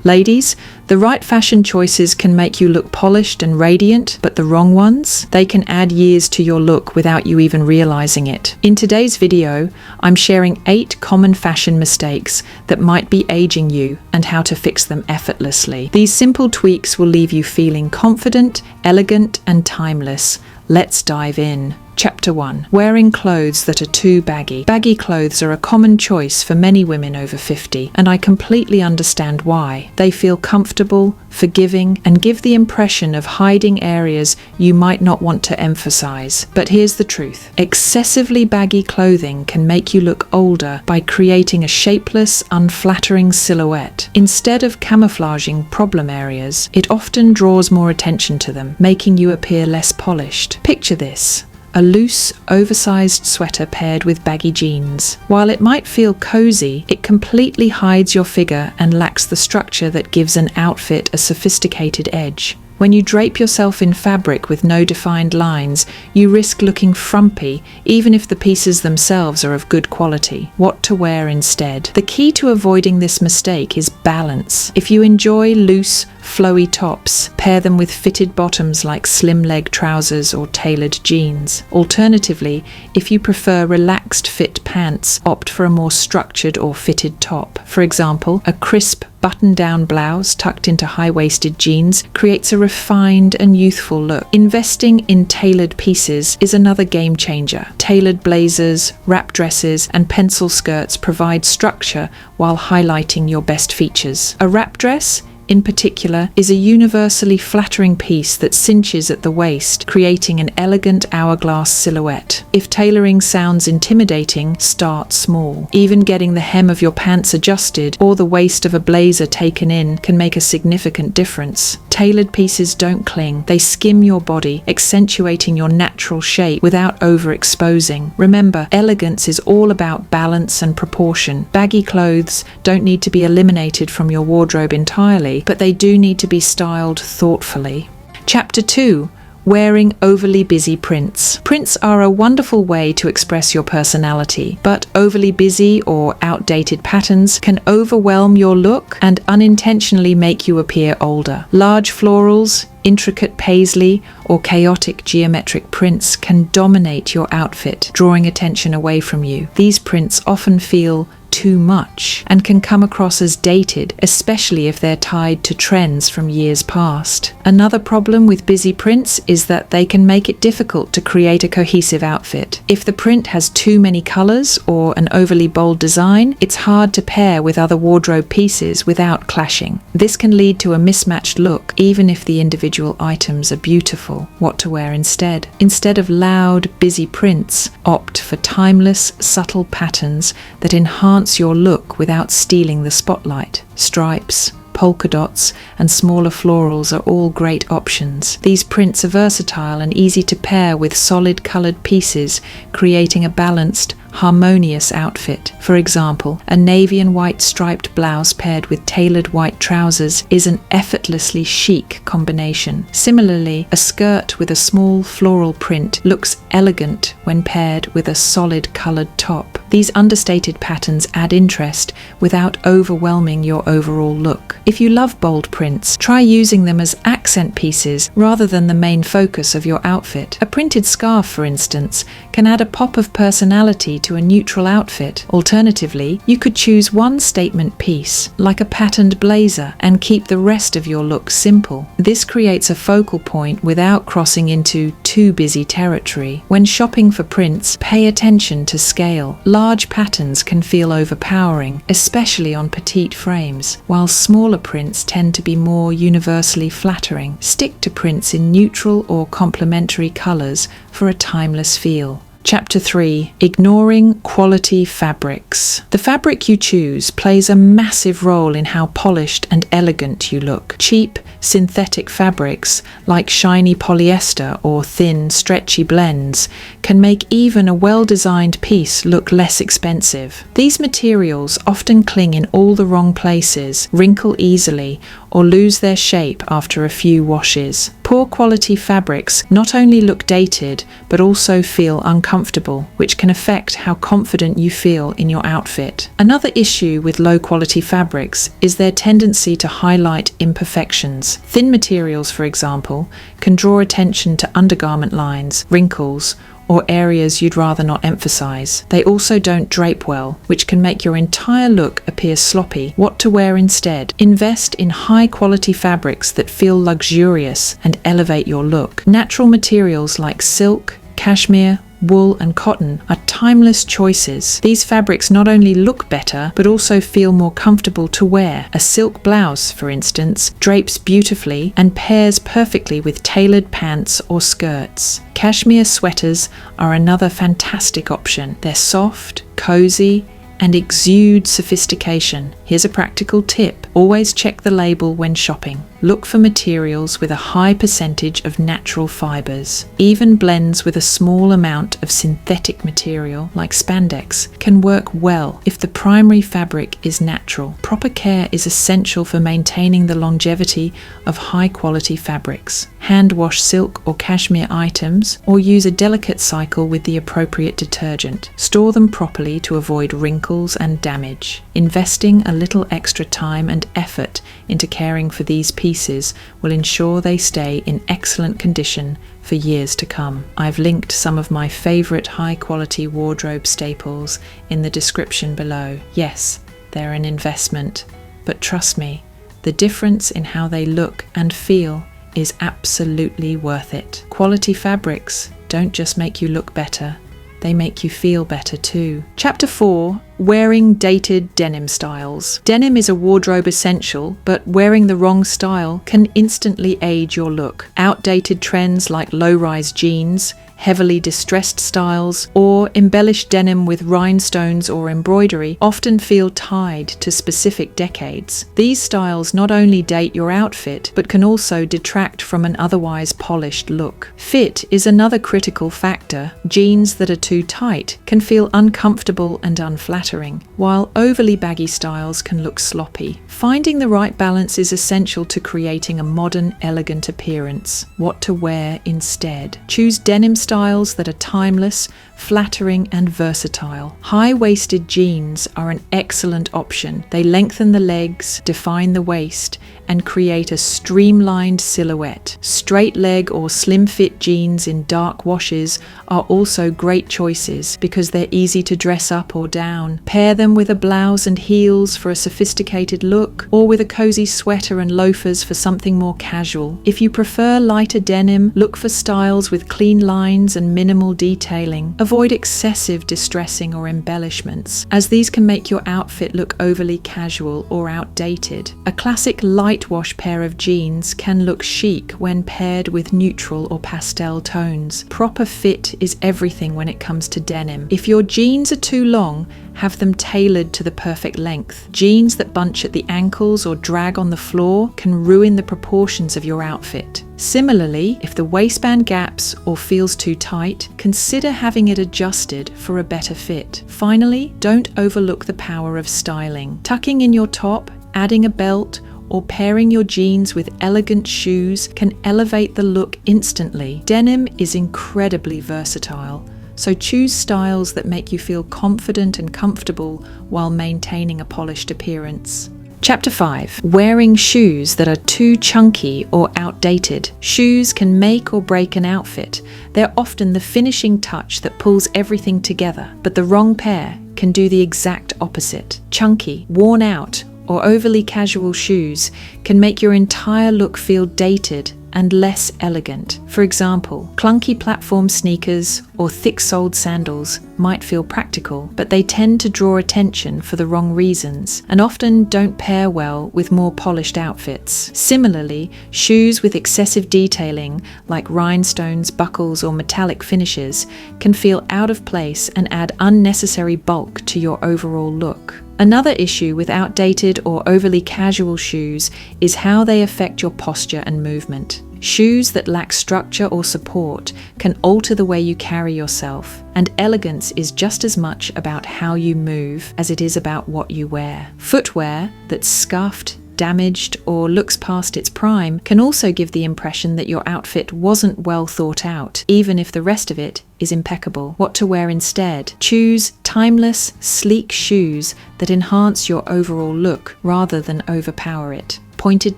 Ladies, the right fashion choices can make you look polished and radiant, but the wrong ones, they can add years to your look without you even realizing it. In today's video, I'm sharing 8 common fashion mistakes that might be aging you and how to fix them effortlessly. These simple tweaks will leave you feeling confident, elegant, and timeless. Let's dive in. Chapter 1. Wearing clothes that are too baggy. Baggy clothes are a common choice for many women over 50, and I completely understand why. They feel comfortable, forgiving, and give the impression of hiding areas you might not want to emphasize. But here's the truth. Excessively baggy clothing can make you look older by creating a shapeless, unflattering silhouette. Instead of camouflaging problem areas, it often draws more attention to them, making you appear less polished. Picture this. A loose, oversized sweater paired with baggy jeans. While it might feel cozy, it completely hides your figure and lacks the structure that gives an outfit a sophisticated edge. When you drape yourself in fabric with no defined lines, you risk looking frumpy, even if the pieces themselves are of good quality. What to wear instead? The key to avoiding this mistake is balance. If you enjoy loose, flowy tops, pair them with fitted bottoms like slim leg trousers or tailored jeans. Alternatively, if you prefer relaxed fit pants, opt for a more structured or fitted top. For example, a crisp button-down blouse tucked into high-waisted jeans creates a refined and youthful look. Investing in tailored pieces is another game changer. Tailored blazers, wrap dresses, and pencil skirts provide structure while highlighting your best features. A wrap dress, in particular, is a universally flattering piece that cinches at the waist, creating an elegant hourglass silhouette. If tailoring sounds intimidating, start small. Even getting the hem of your pants adjusted or the waist of a blazer taken in can make a significant difference. Tailored pieces don't cling, they skim your body, accentuating your natural shape without overexposing. Remember, elegance is all about balance and proportion. Baggy clothes don't need to be eliminated from your wardrobe entirely, but they do need to be styled thoughtfully. Chapter 2. Wearing overly busy prints. Prints are a wonderful way to express your personality, but overly busy or outdated patterns can overwhelm your look and unintentionally make you appear older. Large florals, intricate paisley, or chaotic geometric prints can dominate your outfit, drawing attention away from you. These prints often feel too much and can come across as dated, especially if they're tied to trends from years past. Another problem with busy prints is that they can make it difficult to create a cohesive outfit. If the print has too many colors or an overly bold design, it's hard to pair with other wardrobe pieces without clashing. This can lead to a mismatched look, even if the individual items are beautiful. What to wear instead? Instead of loud, busy prints, opt for timeless, subtle patterns that enhance your look without stealing the spotlight. Stripes, polka dots, and smaller florals are all great options. These prints are versatile and easy to pair with solid colored pieces, creating a balanced, harmonious outfit. For example, a navy and white striped blouse paired with tailored white trousers is an effortlessly chic combination. Similarly, a skirt with a small floral print looks elegant when paired with a solid colored top. These understated patterns add interest without overwhelming your overall look. If you love bold prints, try using them as accent pieces rather than the main focus of your outfit. A printed scarf, for instance, can add a pop of personality to a neutral outfit. Alternatively, you could choose one statement piece, like a patterned blazer, and keep the rest of your look simple. This creates a focal point without crossing into too busy territory. When shopping for prints, pay attention to scale. Large patterns can feel overpowering, especially on petite frames, while smaller prints tend to be more universally flattering. Stick to prints in neutral or complementary colors for a timeless feel. Chapter 3. Ignoring quality fabrics. The fabric you choose plays a massive role in how polished and elegant you look. Cheap, synthetic fabrics, like shiny polyester or thin, stretchy blends, can make even a well-designed piece look less expensive. These materials often cling in all the wrong places, wrinkle easily, or lose their shape after a few washes. Poor quality fabrics not only look dated, but also feel uncomfortable, which can affect how confident you feel in your outfit. Another issue with low quality fabrics is their tendency to highlight imperfections. Thin materials, for example, can draw attention to undergarment lines, wrinkles, or areas you'd rather not emphasize. They also don't drape well, which can make your entire look appear sloppy. What to wear instead? Invest in high quality fabrics that feel luxurious and elevate your look. Natural materials like silk, cashmere, wool and cotton are timeless choices. These fabrics not only look better, but also feel more comfortable to wear. A silk blouse, for instance, drapes beautifully and pairs perfectly with tailored pants or skirts. Cashmere sweaters are another fantastic option. They're soft, cozy, and exude sophistication. Here's a practical tip. Always check the label when shopping. Look for materials with a high percentage of natural fibers. Even blends with a small amount of synthetic material, like spandex, can work well if the primary fabric is natural. Proper care is essential for maintaining the longevity of high-quality fabrics. Hand wash silk or cashmere items, or use a delicate cycle with the appropriate detergent. Store them properly to avoid wrinkles and damage. Investing a little extra time and effort into caring for these pieces will ensure they stay in excellent condition for years to come. I've linked some of my favorite high-quality wardrobe staples in the description below. Yes, they're an investment, but trust me, the difference in how they look and feel is absolutely worth it. Quality fabrics don't just make you look better, they make you feel better too. Chapter 4. Wearing dated denim styles. Denim is a wardrobe essential, but wearing the wrong style can instantly age your look. Outdated trends like low-rise jeans, heavily distressed styles, or embellished denim with rhinestones or embroidery often feel tied to specific decades. These styles not only date your outfit, but can also detract from an otherwise polished look. Fit is another critical factor. Jeans that are too tight can feel uncomfortable and unflattering, while overly baggy styles can look sloppy. Finding the right balance is essential to creating a modern, elegant appearance. What to wear instead? Choose denim styles that are timeless, flattering and versatile. High-waisted jeans are an excellent option. They lengthen the legs, define the waist, and create a streamlined silhouette. Straight leg or slim fit jeans in dark washes are also great choices because they're easy to dress up or down. Pair them with a blouse and heels for a sophisticated look, or with a cozy sweater and loafers for something more casual. If you prefer lighter denim, look for styles with clean lines and minimal detailing. Avoid excessive distressing or embellishments, as these can make your outfit look overly casual or outdated. A classic light wash pair of jeans can look chic when paired with neutral or pastel tones. Proper fit is everything when it comes to denim. If your jeans are too long, have them tailored to the perfect length. Jeans that bunch at the ankles or drag on the floor can ruin the proportions of your outfit. Similarly, if the waistband gaps or feels too tight, consider having it adjusted for a better fit. Finally, don't overlook the power of styling. Tucking in your top, adding a belt, or pairing your jeans with elegant shoes can elevate the look instantly. Denim is incredibly versatile, so choose styles that make you feel confident and comfortable while maintaining a polished appearance. Chapter 5. Wearing shoes that are too chunky or outdated. Shoes can make or break an outfit. They're often the finishing touch that pulls everything together, but the wrong pair can do the exact opposite. Chunky, worn out, or overly casual shoes can make your entire look feel dated and less elegant. For example, clunky platform sneakers or thick-soled sandals might feel practical, but they tend to draw attention for the wrong reasons and often don't pair well with more polished outfits. Similarly, shoes with excessive detailing, like rhinestones, buckles, or metallic finishes, can feel out of place and add unnecessary bulk to your overall look. Another issue with outdated or overly casual shoes is how they affect your posture and movement. Shoes that lack structure or support can alter the way you carry yourself, and elegance is just as much about how you move as it is about what you wear. Footwear that's scuffed, damaged, or looks past its prime can also give the impression that your outfit wasn't well thought out, even if the rest of it is impeccable. What to wear instead? Choose timeless, sleek shoes that enhance your overall look rather than overpower it. Pointed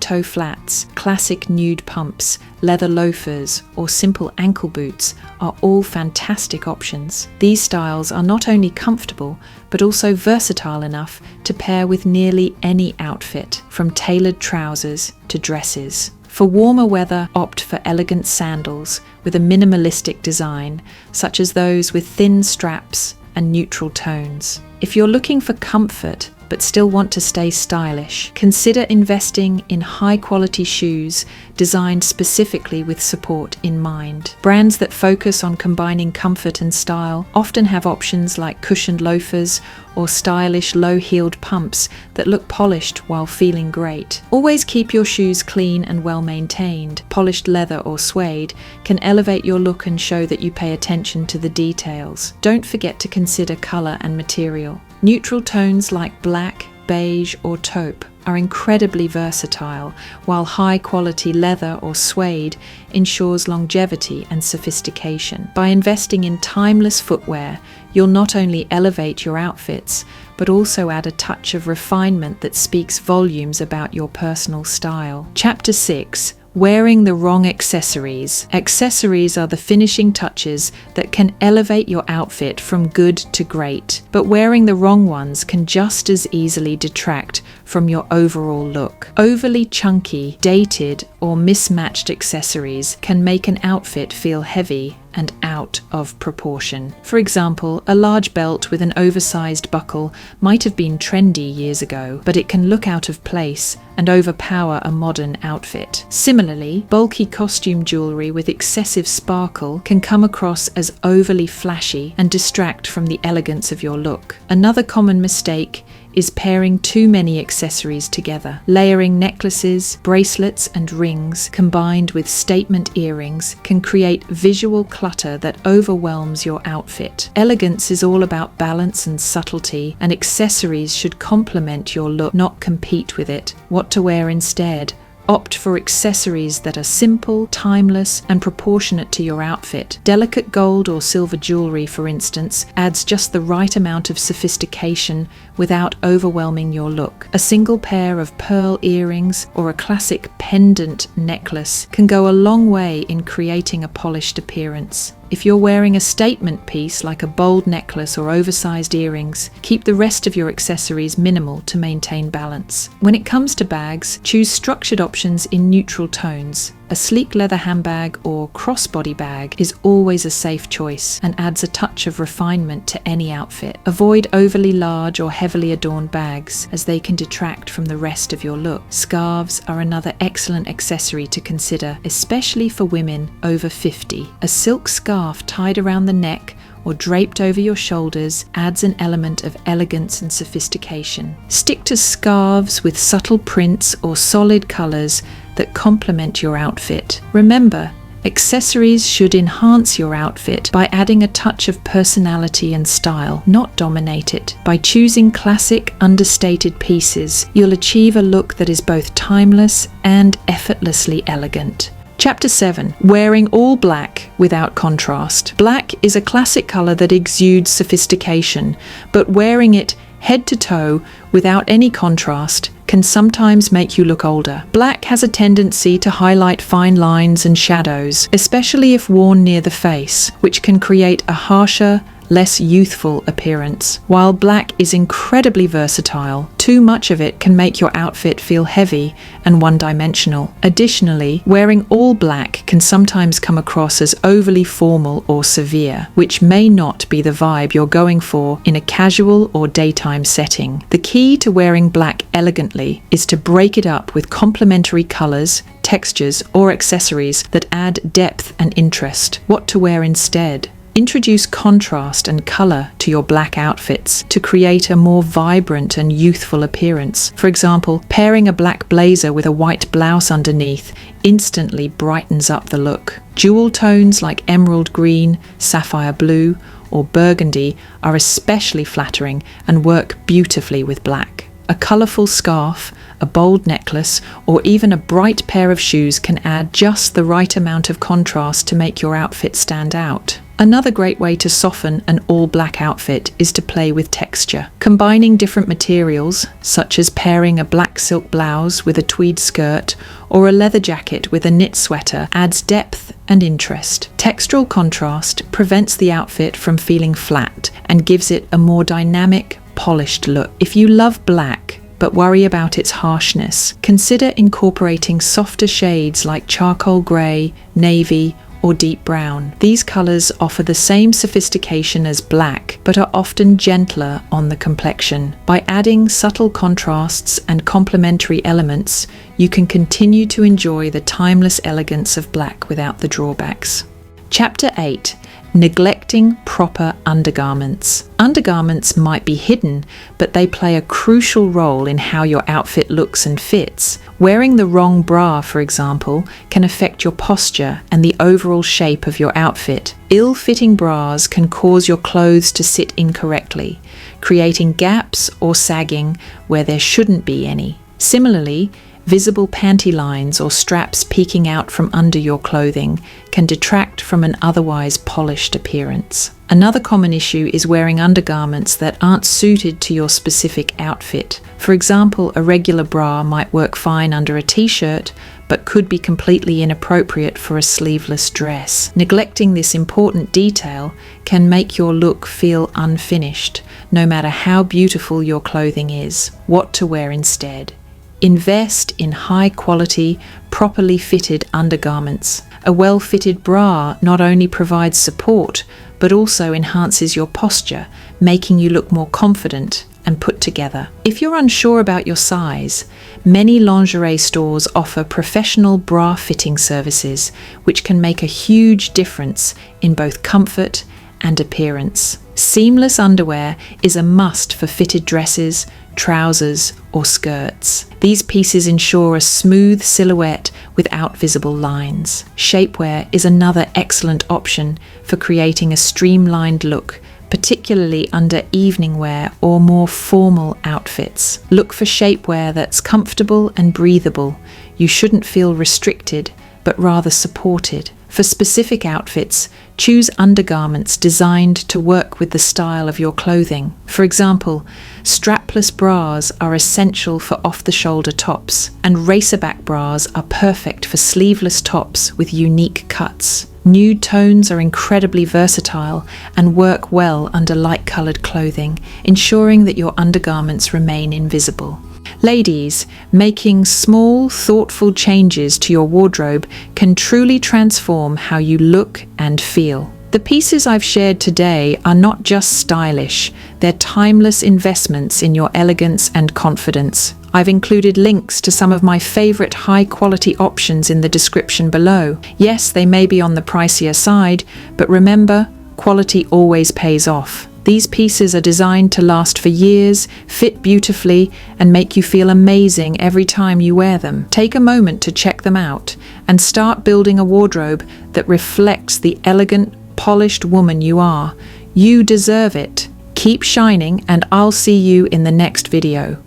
toe flats, classic nude pumps, leather loafers, or simple ankle boots are all fantastic options. These styles are not only comfortable, but also versatile enough to pair with nearly any outfit, from tailored trousers to dresses. For warmer weather, opt for elegant sandals with a minimalistic design, such as those with thin straps and neutral tones. If you're looking for comfort, but still want to stay stylish, consider investing in high-quality shoes designed specifically with support in mind. Brands that focus on combining comfort and style often have options like cushioned loafers or stylish low-heeled pumps that look polished while feeling great. Always keep your shoes clean and well-maintained. Polished leather or suede can elevate your look and show that you pay attention to the details. Don't forget to consider color and material. Neutral tones like black, beige, or taupe are incredibly versatile, while high-quality leather or suede ensures longevity and sophistication. By investing in timeless footwear, you'll not only elevate your outfits, but also add a touch of refinement that speaks volumes about your personal style. Chapter 6. Wearing the wrong accessories. Accessories are the finishing touches that can elevate your outfit from good to great, but wearing the wrong ones can just as easily detract from your overall look. Overly chunky, dated, or mismatched accessories can make an outfit feel heavy and out of proportion. For example, a large belt with an oversized buckle might have been trendy years ago, but it can look out of place and overpower a modern outfit. Similarly, bulky costume jewelry with excessive sparkle can come across as overly flashy and distract from the elegance of your look. Another common mistake is pairing too many accessories together. Layering necklaces, bracelets, and rings combined with statement earrings can create visual clutter that overwhelms your outfit. Elegance is all about balance and subtlety, and accessories should complement your look, not compete with it. What to wear instead? Opt for accessories that are simple, timeless, and proportionate to your outfit. Delicate gold or silver jewelry, for instance, adds just the right amount of sophistication without overwhelming your look. A single pair of pearl earrings or a classic pendant necklace can go a long way in creating a polished appearance. If you're wearing a statement piece like a bold necklace or oversized earrings, keep the rest of your accessories minimal to maintain balance. When it comes to bags, choose structured options in neutral tones. A sleek leather handbag or crossbody bag is always a safe choice and adds a touch of refinement to any outfit. Avoid overly large or heavily adorned bags, as they can detract from the rest of your look. Scarves are another excellent accessory to consider, especially for women over 50. A silk scarf tied around the neck or draped over your shoulders adds an element of elegance and sophistication. Stick to scarves with subtle prints or solid colors that complement your outfit. Remember, accessories should enhance your outfit by adding a touch of personality and style, not dominate it. By choosing classic, understated pieces, you'll achieve a look that is both timeless and effortlessly elegant. Chapter 7. Wearing all black without contrast. Black is a classic color that exudes sophistication, but wearing it head to toe without any contrast can sometimes make you look older. Black has a tendency to highlight fine lines and shadows, especially if worn near the face, which can create a harsher, less youthful appearance. While black is incredibly versatile, too much of it can make your outfit feel heavy and one-dimensional. Additionally, wearing all black can sometimes come across as overly formal or severe, which may not be the vibe you're going for in a casual or daytime setting. The key to wearing black elegantly is to break it up with complementary colors, textures, or accessories that add depth and interest. What to wear instead? Introduce contrast and color to your black outfits to create a more vibrant and youthful appearance. For example, pairing a black blazer with a white blouse underneath instantly brightens up the look. Jewel tones like emerald green, sapphire blue, or burgundy are especially flattering and work beautifully with black. A colorful scarf, a bold necklace, or even a bright pair of shoes can add just the right amount of contrast to make your outfit stand out. Another great way to soften an all-black outfit is to play with texture. Combining different materials, such as pairing a black silk blouse with a tweed skirt or a leather jacket with a knit sweater, adds depth and interest. Textural contrast prevents the outfit from feeling flat and gives it a more dynamic, polished look. If you love black but worry about its harshness, consider incorporating softer shades like charcoal grey, navy, or deep brown. These colours offer the same sophistication as black, but are often gentler on the complexion. By adding subtle contrasts and complementary elements, you can continue to enjoy the timeless elegance of black without the drawbacks. Chapter 8. Neglecting proper undergarments. Undergarments might be hidden, but they play a crucial role in how your outfit looks and fits. Wearing the wrong bra, for example, can affect your posture and the overall shape of your outfit. Ill-fitting bras can cause your clothes to sit incorrectly, creating gaps or sagging where there shouldn't be any. Similarly, visible panty lines or straps peeking out from under your clothing can detract from an otherwise polished appearance. Another common issue is wearing undergarments that aren't suited to your specific outfit. For example, a regular bra might work fine under a t-shirt, but could be completely inappropriate for a sleeveless dress. Neglecting this important detail can make your look feel unfinished, no matter how beautiful your clothing is. What to wear instead? Invest in high-quality, properly fitted undergarments. A well-fitted bra not only provides support, but also enhances your posture, making you look more confident and put together. If you're unsure about your size, many lingerie stores offer professional bra fitting services, which can make a huge difference in both comfort and appearance. Seamless underwear is a must for fitted dresses, trousers, or skirts. These pieces ensure a smooth silhouette without visible lines. Shapewear is another excellent option for creating a streamlined look, particularly under evening wear or more formal outfits. Look for shapewear that's comfortable and breathable. You shouldn't feel restricted, but rather supported. For specific outfits, choose undergarments designed to work with the style of your clothing. For example, strapless bras are essential for off-the-shoulder tops, and racerback bras are perfect for sleeveless tops with unique cuts. Nude tones are incredibly versatile and work well under light-coloured clothing, ensuring that your undergarments remain invisible. Ladies, making small, thoughtful changes to your wardrobe can truly transform how you look and feel. The pieces I've shared today are not just stylish, they're timeless investments in your elegance and confidence. I've included links to some of my favorite high-quality options in the description below. Yes, they may be on the pricier side, but remember, quality always pays off. These pieces are designed to last for years, fit beautifully, and make you feel amazing every time you wear them. Take a moment to check them out and start building a wardrobe that reflects the elegant, polished woman you are. You deserve it. Keep shining, and I'll see you in the next video.